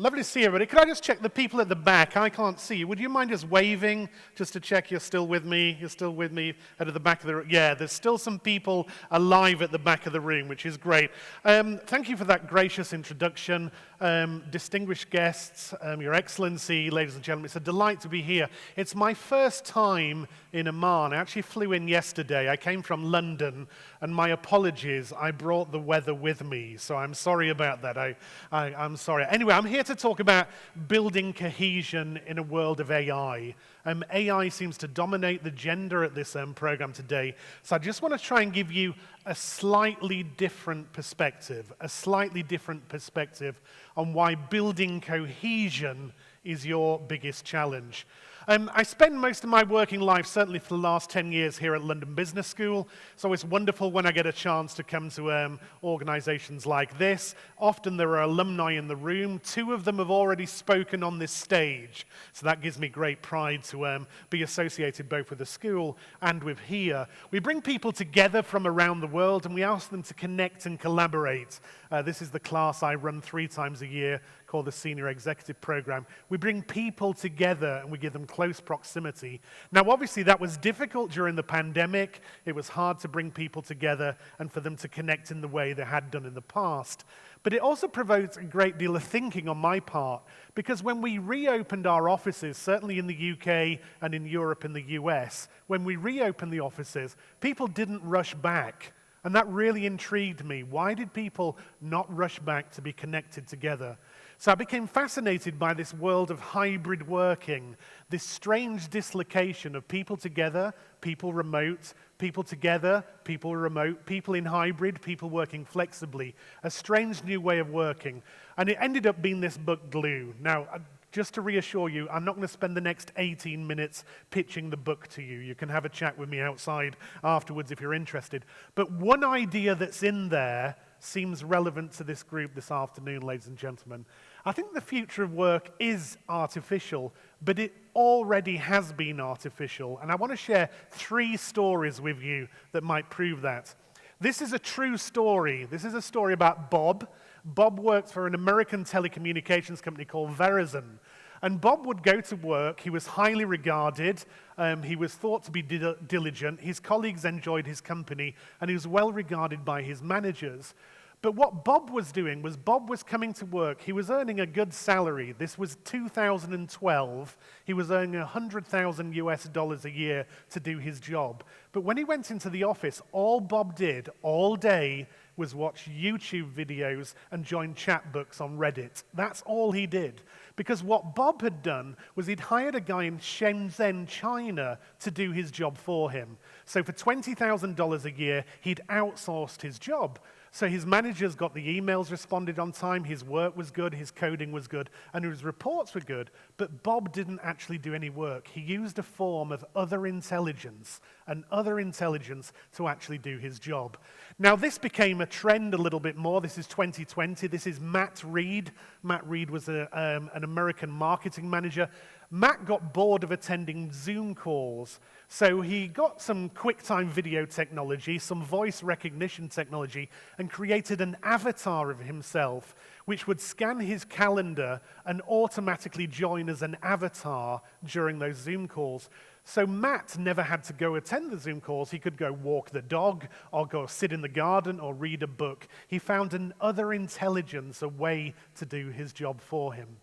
Lovely to see everybody. Could I just check the people at the back? I can't see you. Would you mind just waving just to check you're still with me? You're still with me at the back of the room? Yeah, there's still some people alive at the back of the room, which is great. Thank you for that gracious introduction. Distinguished guests, Your Excellency, ladies and gentlemen, it's a delight to be here. It's my first time in Amman. I actually flew in yesterday. I came from London, and my apologies, I brought the weather with me, so I'm sorry about that. I'm sorry. Anyway, I'm here to talk about building cohesion in a world of AI. AI seems to dominate the agenda at this program today, so I just want to try and give you a slightly different perspective on why building cohesion is your biggest challenge. I spend most of my working life, certainly for the last 10 years, here at London Business School. It's always wonderful when I get a chance to come to organizations like this. Often there are alumni in the room. 2 of them have already spoken on this stage. So that gives me great pride to be associated both with the school and with here. We bring people together from around the world and we ask them to connect and collaborate. This is the class I run 3 times a year, called the Senior Executive Program. We bring people together and we give them close proximity. Now, obviously, that was difficult during the pandemic. It was hard to bring people together and for them to connect in the way they had done in the past. But it also provoked a great deal of thinking on my part, because when we reopened our offices, certainly in the UK and in Europe and the US, when we reopened the offices, people didn't rush back. And that really intrigued me. Why did people not rush back to be connected together? So I became fascinated by this world of hybrid working, this strange dislocation of people together, people remote, people together, people remote, people in hybrid, people working flexibly, a strange new way of working. And it ended up being this book, Glue. Now, just to reassure you, I'm not going to spend the next 18 minutes pitching the book to you. You can have a chat with me outside afterwards if you're interested. But one idea that's in there seems relevant to this group this afternoon, ladies and gentlemen. I think the future of work is artificial, but it already has been artificial. And I want to share 3 stories with you that might prove that. This is a true story. This is a story about Bob. Bob worked for an American telecommunications company called Verizon. And Bob would go to work. He was highly regarded. He was thought to be diligent. His colleagues enjoyed his company, and he was well regarded by his managers. But what Bob was doing was Bob was coming to work. He was earning a good salary. This was 2012. He was earning $100,000 a year to do his job. But when he went into the office, all Bob did all day was watch YouTube videos and join chat books on Reddit. That's all he did. Because what Bob had done was he'd hired a guy in Shenzhen, China, to do his job for him. So for $20,000 a year, he'd outsourced his job. So his managers got the emails responded on time, his work was good, his coding was good, and his reports were good, but Bob didn't actually do any work. He used a form of other intelligence to actually do his job. Now, this became a trend a little bit more. This is 2020. This is Matt Reed. Matt Reed was an American marketing manager. Matt got bored of attending Zoom calls, so he got some QuickTime video technology, some voice recognition technology, and created an avatar of himself, which would scan his calendar and automatically join as an avatar during those Zoom calls. So Matt never had to go attend the Zoom calls. He could go walk the dog or go sit in the garden or read a book. He found an other intelligence, a way to do his job for him.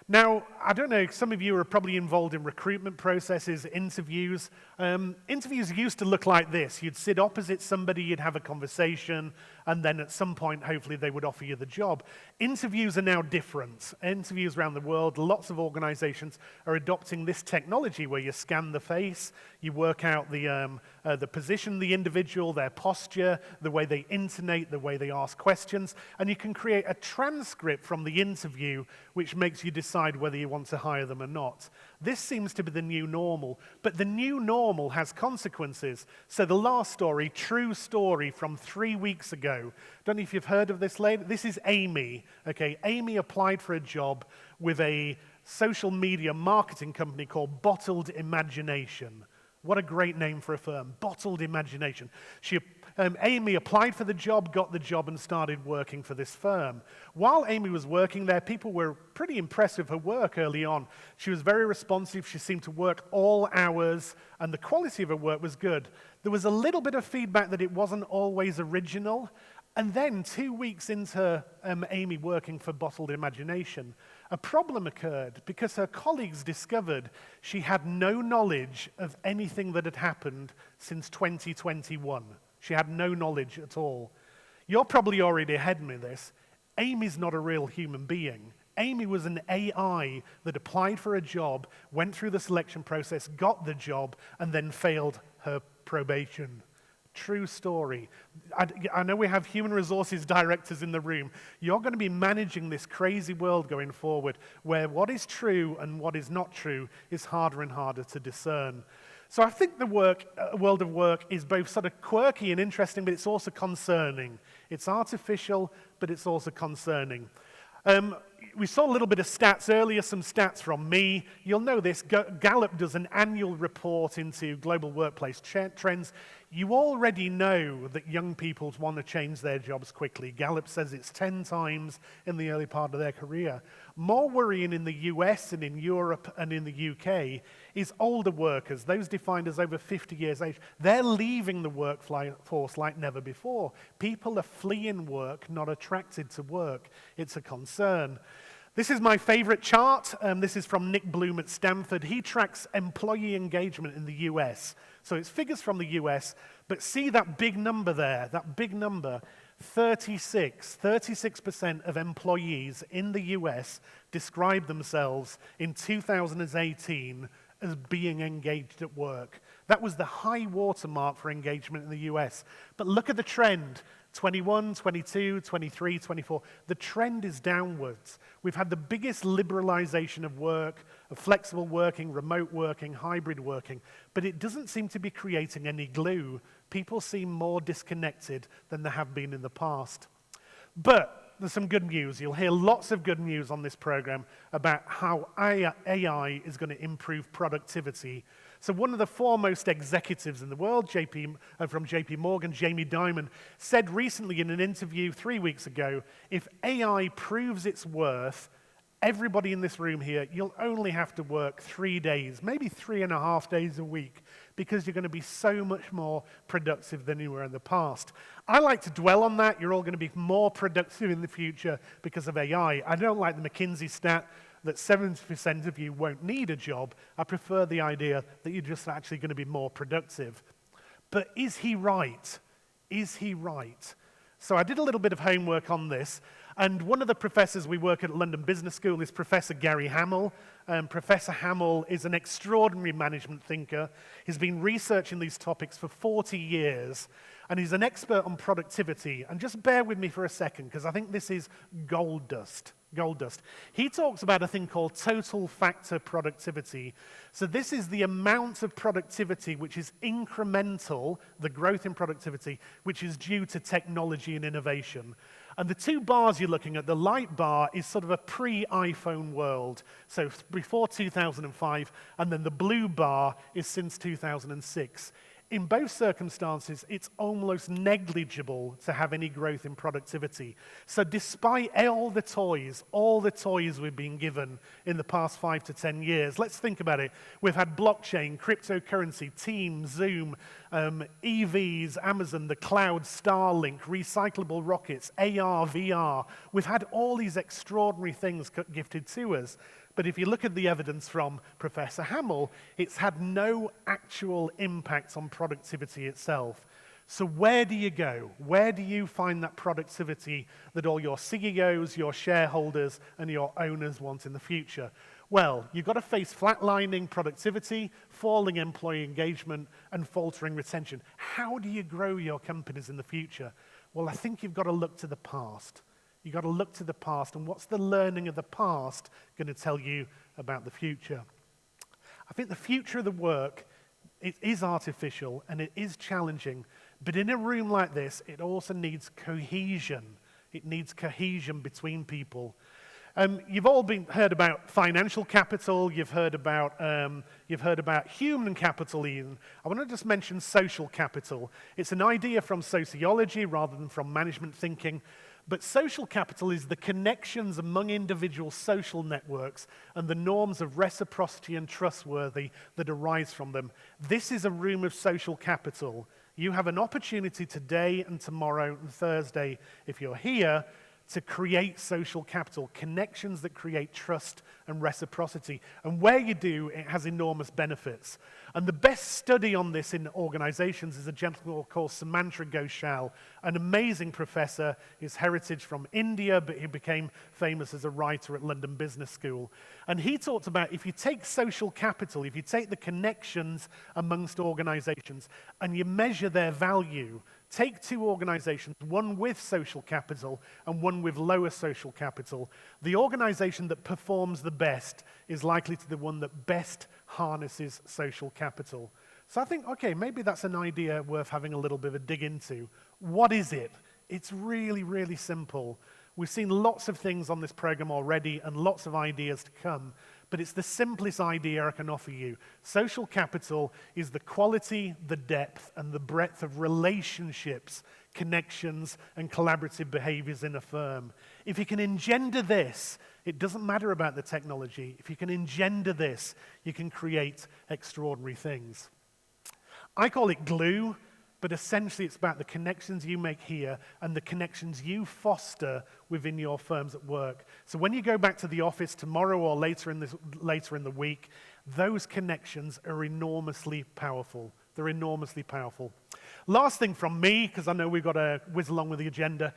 Now, I don't know, some of you are probably involved in recruitment processes, interviews. Interviews used to look like this. You'd sit opposite somebody, you'd have a conversation, and then at some point, hopefully, they would offer you the job. Interviews are now different. Interviews around the world, lots of organizations are adopting this technology where you scan the face, you work out the position of the individual, their posture, the way they intonate, the way they ask questions, and you can create a transcript from the interview which makes you decide whether you want to hire them or not. This seems to be the new normal, but the new normal has consequences. So the last story, true story from 3 weeks ago. Don't know if you've heard of this lady. This is Amy. Okay, Amy applied for a job with a social media marketing company called Bottled Imagination. What a great name for a firm, Bottled Imagination. Amy applied for the job, got the job, and started working for this firm. While Amy was working there, people were pretty impressed with her work early on. She was very responsive, she seemed to work all hours, and the quality of her work was good. There was a little bit of feedback that it wasn't always original, and then 2 weeks into Amy working for Bottled Imagination, a problem occurred because her colleagues discovered she had no knowledge of anything that had happened since 2021. She had no knowledge at all. You're probably already ahead of me this. Amy's not a real human being. Amy was an AI that applied for a job, went through the selection process, got the job, and then failed her probation. True story. I know we have human resources directors in the room. You're going to be managing this crazy world going forward where what is true and what is not true is harder and harder to discern. So I think the world of work is both sort of quirky and interesting, but it's also concerning. It's artificial, but it's also concerning. We saw a little bit of stats earlier, some stats from me. You'll know this. Gallup does an annual report into global workplace trends. You already know that young people want to change their jobs quickly. Gallup says it's 10 times in the early part of their career. More worrying in the US and in Europe and in the UK is older workers, those defined as over 50 years age. They're leaving the workforce like never before. People are fleeing work, not attracted to work. It's a concern. This is my favorite chart. This is from Nick Bloom at Stanford. He tracks employee engagement in the US. So it's figures from the US, but see that big number there, that big number, 36% of employees in the US described themselves in 2018 as being engaged at work. That was the high watermark for engagement in the US. But look at the trend. 21, 22, 23, 24. The trend is downwards. We've had the biggest liberalization of work, of flexible working, remote working, hybrid working, but it doesn't seem to be creating any glue. People seem more disconnected than they have been in the past. But there's some good news. You'll hear lots of good news on this program about how AI is going to improve productivity. So one of the foremost executives in the world, from JP Morgan, Jamie Dimon, said recently in an interview 3 weeks ago, if AI proves its worth, everybody in this room here, you'll only have to work 3 days, maybe 3.5 days a week, because you're going to be so much more productive than you were in the past. I like to dwell on that. You're all going to be more productive in the future because of AI. I don't like the McKinsey stat that 70% of you won't need a job. I prefer the idea that you're just actually going to be more productive. But is he right? Is he right? So I did a little bit of homework on this, and one of the professors we work at London Business School is Professor Gary Hamel. Professor Hamel is an extraordinary management thinker. He's been researching these topics for 40 years, and he's an expert on productivity. And just bear with me for a second, because I think this is gold dust. Gold dust. He talks about a thing called total factor productivity. So this is the amount of productivity which is incremental, the growth in productivity, which is due to technology and innovation. And the two bars you're looking at, the light bar is sort of a pre-iPhone world, so before 2005, and then the blue bar is since 2006. In both circumstances, it's almost negligible to have any growth in productivity. So despite all the toys we've been given in the past 5 to 10 years, let's think about it. We've had blockchain, cryptocurrency, Teams, Zoom, EVs, Amazon, the cloud, Starlink, recyclable rockets, AR, VR. We've had all these extraordinary things gifted to us. But if you look at the evidence from Professor Hamel, it's had no actual impact on productivity itself. So where do you go? Where do you find that productivity that all your CEOs, your shareholders, and your owners want in the future? Well, you've got to face flatlining productivity, falling employee engagement, and faltering retention. How do you grow your companies in the future? Well, I think you've got to look to the past. You've got to look to the past, and what's the learning of the past going to tell you about the future? I think the future of the work, it is artificial and it is challenging, but in a room like this, it also needs cohesion. It needs cohesion between people. You've all heard about financial capital, you've heard about human capital even. I want to just mention social capital. It's an idea from sociology rather than from management thinking, but social capital is the connections among individual social networks and the norms of reciprocity and trustworthy that arise from them. This is a room of social capital. You have an opportunity today and tomorrow and Thursday, if you're here, to create social capital, connections that create trust and reciprocity. And where you do, it has enormous benefits. And the best study on this in organizations is a gentleman called Sumantra Ghoshal, an amazing professor. His heritage from India, but he became famous as a writer at London Business School. And he talked about if you take social capital, if you take the connections amongst organizations and you measure their value, take two organizations, one with social capital and one with lower social capital. The organization that performs the best is likely to be the one that best harnesses social capital. So I think, okay, maybe that's an idea worth having a little bit of a dig into. What is it? It's really, really simple. We've seen lots of things on this program already and lots of ideas to come, but it's the simplest idea I can offer you. Social capital is the quality, the depth, and the breadth of relationships, connections, and collaborative behaviors in a firm. If you can engender this, it doesn't matter about the technology. If you can engender this, you can create extraordinary things. I call it glue, but essentially it's about the connections you make here and the connections you foster within your firms at work. So when you go back to the office tomorrow or later in the week, those connections are enormously powerful. They're enormously powerful. Last thing from me, because I know we've got to whiz along with the agenda.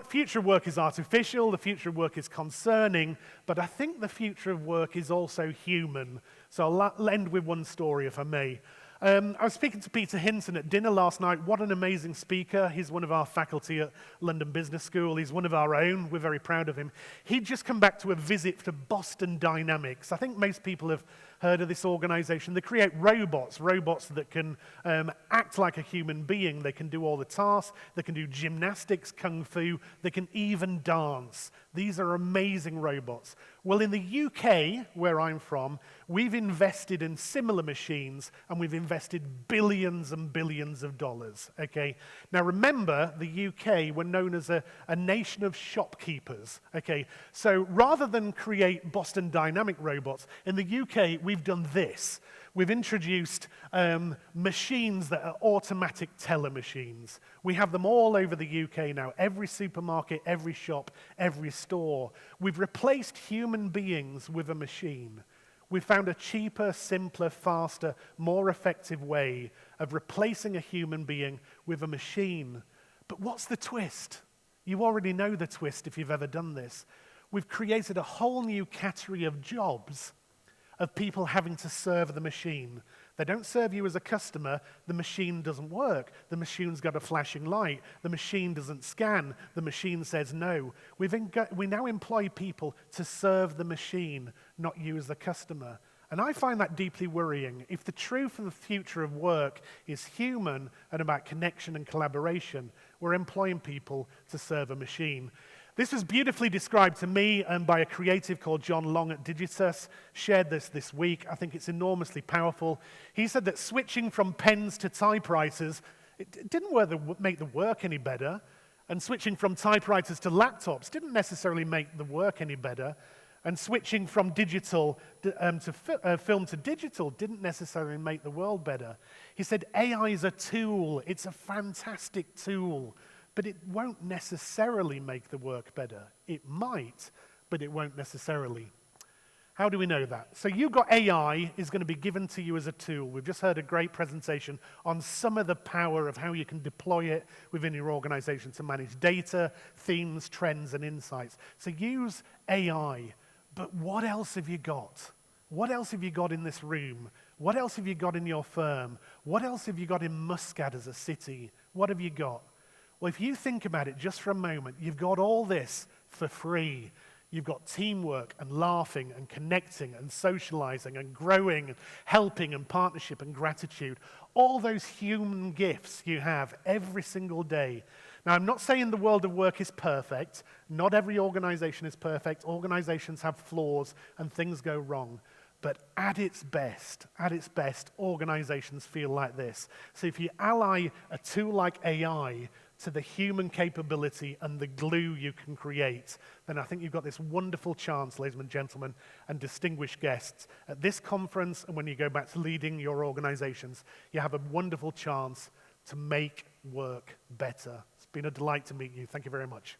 Future of work is artificial, the future of work is concerning, but I think the future of work is also human. So I'll end with one story, if I may. I was speaking to Peter Hinton at dinner last night. What an amazing speaker. He's one of our faculty at London Business School. He's one of our own. We're very proud of him. He'd just come back to a visit to Boston Dynamics. I think most people have heard of this organization. They create robots that can act like a human being. They can do all the tasks. They can do gymnastics, kung fu. They can even dance. These are amazing robots. Well, in the UK, where I'm from, we've invested in similar machines, and we've invested billions and billions of dollars, okay? Now, remember, the UK were known as a nation of shopkeepers, okay? So rather than create Boston Dynamic robots, in the UK, we've done this. We've introduced machines that are automatic teller machines. We have them all over the UK now. Every supermarket, every shop, every store. We've replaced human beings with a machine. We've found a cheaper, simpler, faster, more effective way of replacing a human being with a machine. But what's the twist? You already know the twist if you've ever done this. We've created a whole new category of jobs of people having to serve the machine. They don't serve you as a customer. The machine doesn't work. The machine's got a flashing light. The machine doesn't scan. The machine says no. We now employ people to serve the machine, not you as the customer. And I find that deeply worrying. If the truth of the future of work is human and about connection and collaboration, we're employing people to serve a machine. This was beautifully described to me by a creative called John Long at Digitus, shared this week. I think it's enormously powerful. He said that switching from pens to typewriters, it didn't make the work any better, and switching from typewriters to laptops didn't necessarily make the work any better, and switching from digital film to digital didn't necessarily make the world better. He said AI is a tool. It's a fantastic tool. But it won't necessarily make the work better. It might, but it won't necessarily. How do we know that? So you've got AI is going to be given to you as a tool. We've just heard a great presentation on some of the power of how you can deploy it within your organization to manage data, themes, trends, and insights. So use AI. But what else have you got? What else have you got in this room? What else have you got in your firm? What else have you got in Muscat as a city? What have you got? Well, if you think about it just for a moment, you've got all this for free. You've got teamwork and laughing and connecting and socializing and growing and helping and partnership and gratitude. All those human gifts you have every single day. Now, I'm not saying the world of work is perfect. Not every organization is perfect. Organizations have flaws and things go wrong. But at its best, organizations feel like this. So if you ally a tool like AI to the human capability and the glue you can create, then I think you've got this wonderful chance, ladies and gentlemen, and distinguished guests, at this conference and when you go back to leading your organizations, you have a wonderful chance to make work better. It's been a delight to meet you. Thank you very much.